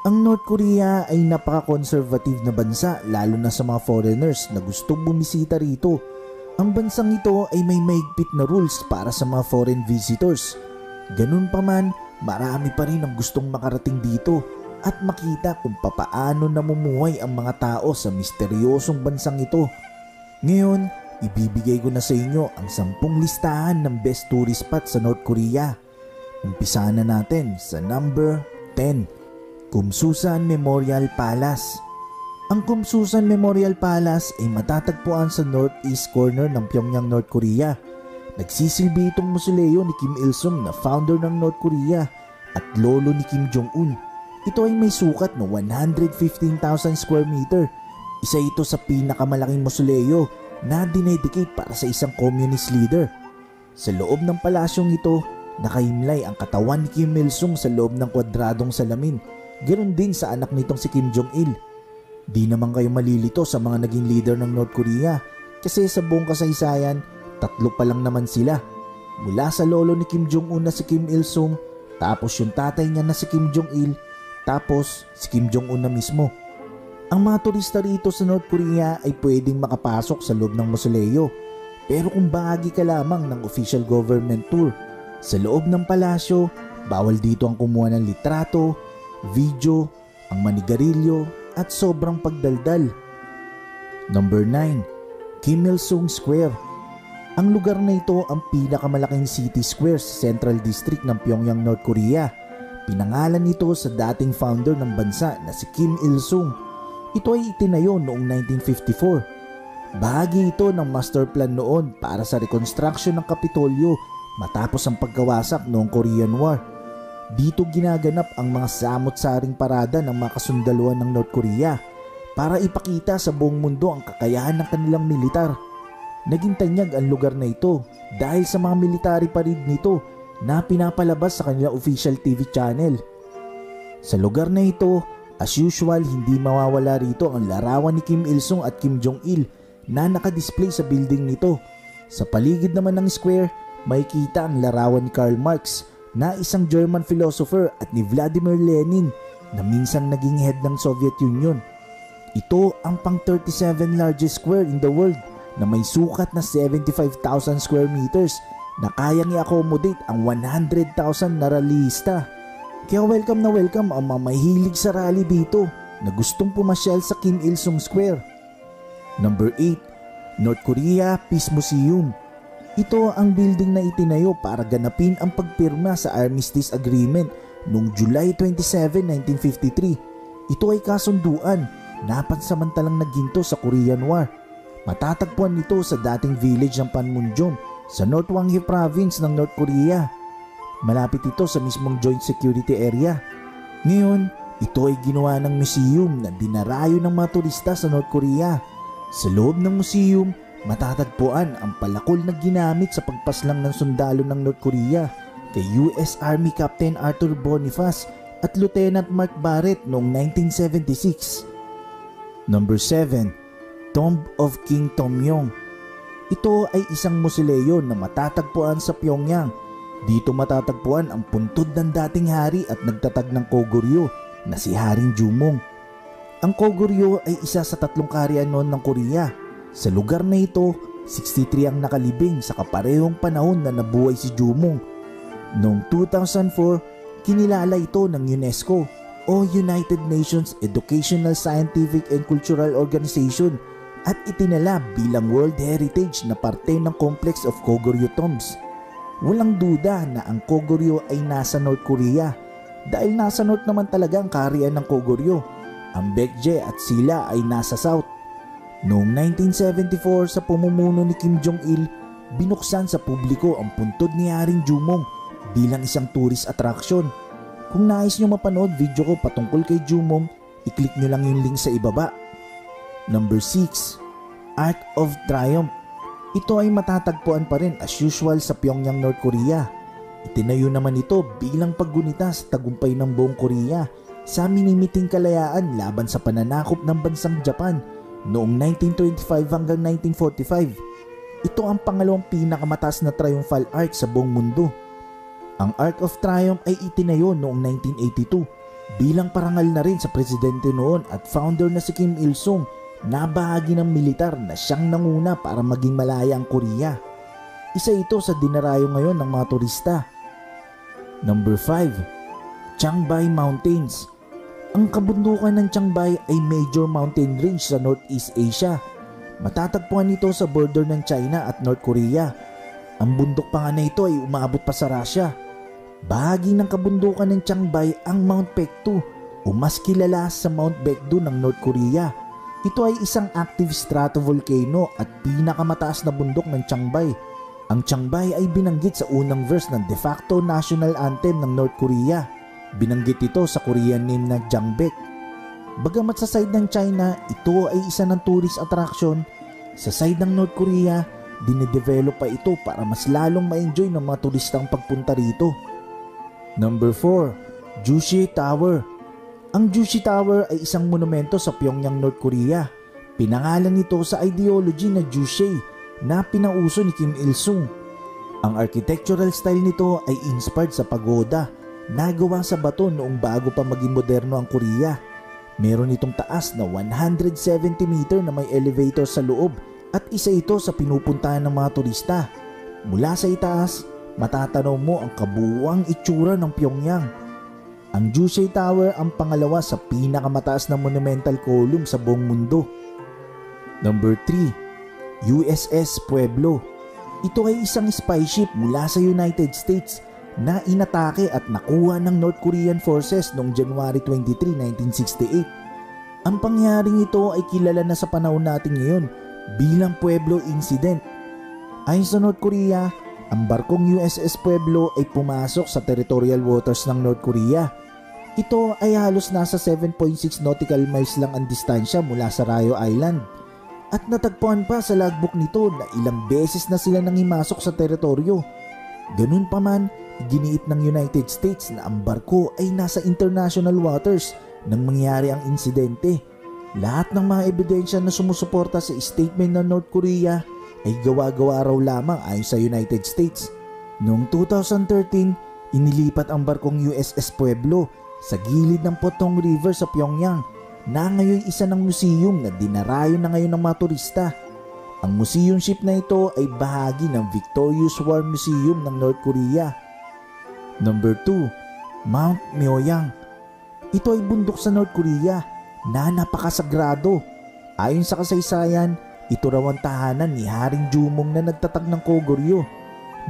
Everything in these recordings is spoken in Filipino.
Ang North Korea ay napaka-conservative na bansa lalo na sa mga foreigners na gustong bumisita rito. Ang bansang ito ay may mahigpit na rules para sa mga foreign visitors. Ganun pa man, marami pa rin ang gustong makarating dito at makita kung papaano namumuhay ang mga tao sa misteryosong bansang ito. Ngayon, ibibigay ko na sa inyo ang 10 listahan ng best tourist spot sa North Korea. Umpisahan na natin sa number 10, Kumsusan Memorial Palace. Ang Kumsusan Memorial Palace ay matatagpuan sa northeast corner ng Pyongyang, North Korea. Nagsisilbi itong mausoleo ni Kim Il-sung na founder ng North Korea at lolo ni Kim Jong-un. Ito ay may sukat na 115,000 square meter. Isa ito sa pinakamalaking mausoleo na dinedicate para sa isang communist leader. Sa loob ng palasyong ito, nakahimlay ang katawan ni Kim Il-sung sa loob ng kwadradong salamin. Ganoon din sa anak nitong si Kim Jong-il. Di naman kayo malilito sa mga naging leader ng North Korea kasi sa buong kasaysayan, 3 pa lang naman sila. Mula sa lolo ni Kim Jong-un na si Kim Il-sung, tapos yung tatay niya na si Kim Jong-il, tapos si Kim Jong-un na mismo. Ang mga turista rito sa North Korea ay pwedeng makapasok sa loob ng mausoleo. Pero kung bahagi ka lamang ng official government tour, sa loob ng palasyo, bawal dito ang kumuha ng litrato, video, ang manigarilyo at sobrang pagdaldal. Number 9, Kim Il-sung Square. Ang lugar na ito ang pinakamalaking city square sa Central District ng Pyongyang, North Korea. Pinangalan nito sa dating founder ng bansa na si Kim Il-sung. Ito ay itinayo noong 1954. Bahagi ito ng master plan noon para sa reconstruction ng Kapitolyo matapos ang pagkawasak noong Korean War. Dito ginaganap ang mga samot-saring parada ng mga kasundaluhan ng North Korea para ipakita sa buong mundo ang kakayahan ng kanilang militar. Naging tanyag ang lugar na ito dahil sa mga military parade nito na pinapalabas sa kanilang official TV channel. Sa lugar na ito, as usual, hindi mawawala rito ang larawan ni Kim Il-sung at Kim Jong-il na nakadisplay sa building nito. Sa paligid naman ng square, makikita ang larawan ni Karl Marx na isang German philosopher at ni Vladimir Lenin na minsan naging head ng Soviet Union. Ito ang pang-37 largest square in the world na may sukat na 75,000 square meters na kayang i-accommodate ang 100,000 na rallyista. Kaya welcome na welcome ang mga mahilig sa rally dito na gustong pumasyal sa Kim Il-sung Square. Number 8, North Korea Peace Museum. Ito ang building na itinayo para ganapin ang pagpirma sa Armistice Agreement noong July 27, 1953. Ito ay kasunduan na pansamantalang nagginto sa Korean War. Matatagpuan nito sa dating village ng Panmunjom sa North Hwanghae Province ng North Korea. Malapit ito sa mismong Joint Security Area. Ngayon, ito ay ginawa ng museum na dinarayo ng mga turista sa North Korea. Sa loob ng museum, matatagpuan ang palakol na ginamit sa pagpaslang ng sundalo ng North Korea kay US Army Captain Arthur Boniface at Lieutenant Mark Barrett noong 1976. Number 7, Tomb of King Tomyong. Ito ay isang mausoleo na matatagpuan sa Pyongyang. Dito matatagpuan ang puntod ng dating hari at nagtatag ng Koguryo na si Haring Jumong. Ang Koguryo ay isa sa 3 kaharian noon ng Korea. Sa lugar na ito, 63 ang nakalibing sa kaparehong panahon na nabuhay si Jumong. Noong 2004, kinilala ito ng UNESCO o United Nations Educational, Scientific and Cultural Organization at itinala bilang World Heritage na parte ng complex of Koguryo Tombs. Walang duda na ang Koguryo ay nasa North Korea dahil nasa North naman talaga ang kaharian ng Koguryo. Ang Baekje at Silla ay nasa South. Noong 1974 sa pamumuno ni Kim Jong-il, binuksan sa publiko ang puntod ni Haring Jumong bilang isang tourist attraction. Kung nais nyo mapanood video ko patungkol kay Jumong, i-click nyo lang yung link sa ibaba. Number 6, Arc of Triumph. Ito ay matatagpuan pa rin as usual sa Pyongyang, North Korea. Itinayo naman ito bilang paggunita sa tagumpay ng buong Korea sa minimiting kalayaan laban sa pananakop ng bansang Japan noong 1925 hanggang 1945. Ito ang pangalawang pinakamataas na triumphal arch sa buong mundo. Ang Arc of Triumph ay itinayo noong 1982 Bilang parangal na rin sa presidente noon at founder na si Kim Il-sung na bahagi ng militar na siyang nanguna para maging malaya ang Korea. Isa ito sa dinarayo ngayon ng mga turista. Number 5. Changbai Mountains. Ang kabundukan ng Changbai ay major mountain range sa Northeast Asia. Matatagpuan ito sa border ng China at North Korea. Ang bundok pa nga na ito ay umaabot pa sa Russia. Bahagi ng kabundukan ng Changbai ang Mount Baekdu o mas kilala sa Mount Baekdu ng North Korea. Ito ay isang active stratovolcano at pinakamataas na bundok ng Changbai. Ang Changbai ay binanggit sa unang verse ng de facto national anthem ng North Korea. Binanggit ito sa Korean name na Jangbek. Bagamat sa side ng China, ito ay isa ng tourist attraction. Sa side ng North Korea, dinedevelop pa ito para mas lalong ma-enjoy ng mga turistang pagpunta rito. Number 4. Juche Tower. Ang Juche Tower ay isang monumento sa Pyongyang, North Korea. Pinangalan ito sa ideology na Juche na pinauso ni Kim Il-sung. Ang architectural style nito ay inspired sa pagoda na gawa sa bato noong bago pa maging moderno ang Korea. Meron itong taas na 170 meter na may elevator sa loob at isa ito sa pinupuntahan ng mga turista. Mula sa itaas, matatanaw mo ang kabuuang itsura ng Pyongyang. Ang Juche Tower ang pangalawa sa pinakamataas na monumental column sa buong mundo. Number 3. USS Pueblo. Ito ay isang spy ship mula sa United States na inatake at nakuha ng North Korean forces noong January 23, 1968. Ang pangyayaring ito ay kilala na sa panahon natin ngayon bilang Pueblo Incident. Ayon sa North Korea, ang barkong USS Pueblo ay pumasok sa territorial waters ng North Korea. Ito ay halos nasa 7.6 nautical miles lang ang distansya mula sa Ryo Island. At natagpuan pa sa logbook nito na ilang beses na sila nangimasok sa teritoryo. Ganun pa man, giniit ng United States na ang barko ay nasa international waters nang mangyari ang insidente. Lahat ng mga ebidensya na sumusuporta sa statement ng North Korea ay gawa-gawa raw lamang ayon sa United States. Noong 2013, inilipat ang barkong USS Pueblo sa gilid ng Potong River sa Pyongyang na ngayon isa ng museum na dinarayo na ngayon ng mga turista. Ang museum ship na ito ay bahagi ng Victorious War Museum ng North Korea. Number 2. Mount Myeoyang. Ito ay bundok sa North Korea na napakasagrado. Ayon sa kasaysayan, ito raw ang tahanan ni Haring Jumong na nagtatag ng Kogoryo.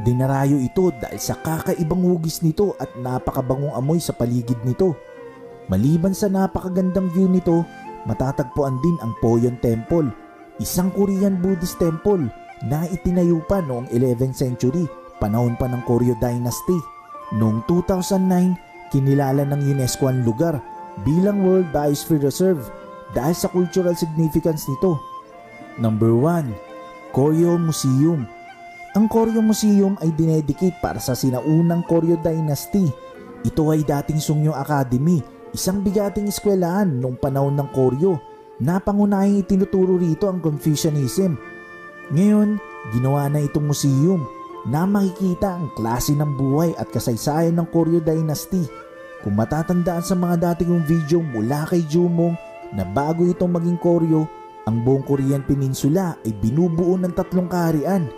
Dinarayo ito dahil sa kakaibang hugis nito at napakabangong amoy sa paligid nito. Maliban sa napakagandang view nito, matatagpuan din ang Poyon Temple, isang Korean Buddhist temple na itinayo pa noong 11th century, panahon pa ng Koryo Dynasty. Noong 2009, kinilala ng UNESCO ang lugar bilang World Biosphere Reserve dahil sa cultural significance nito. Number 1. Koryo Museum. Ang Koryo Museum ay dinedicate para sa sinaunang Koryo Dynasty. Ito ay dating Sungyo Academy, isang bigating eskwelahan noong panahon ng Koryo na pangunahing itinuturo rito ang Confucianism. Ngayon, ginawa na itong museum na makikita ang klase ng buhay at kasaysayan ng Koryo Dynasty. Kung matatandaan sa mga dating video mula kay Jumong na bago itong maging Koryo, ang buong Korean Peninsula ay binubuo ng 3 kaharian.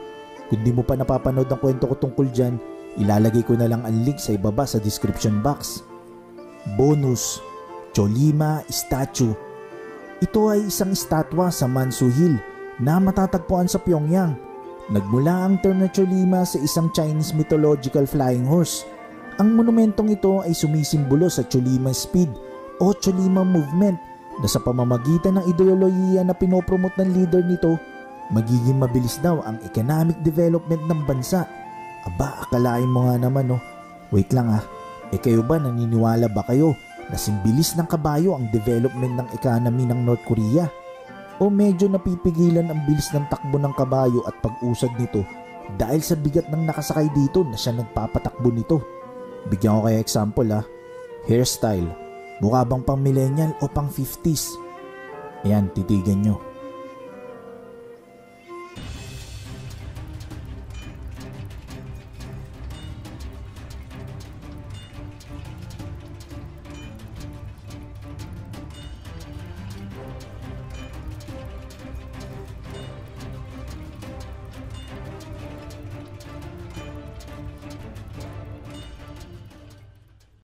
Kung di mo pa napapanood ang kwento ko tungkol dyan, ilalagay ko na lang ang link sa ibaba sa description box. Bonus, Cholima Statue. Ito ay isang estatwa sa Mansu Hill na matatagpuan sa Pyongyang. Nagmula ang term na Cholima sa isang Chinese mythological flying horse. Ang monumentong ito ay sumisimbolo sa Cholima Speed o Cholima Movement na sa pamamagitan ng ideolohiya na pinopromote ng leader nito, magiging mabilis daw ang economic development ng bansa. Aba, akalain mo nga naman no. Wait lang kayo ba, naniniwala ba kayo na simbilis ng kabayo ang development ng economy ng North Korea? O medyo napipigilan ang bilis ng takbo ng kabayo at pag-usad nito dahil sa bigat ng nakasakay dito na siya nagpapatakbo nito? Bigyan ko kayo example hairstyle. Mukha bang pang millennial o pang 50s? Ayan, titigan nyo.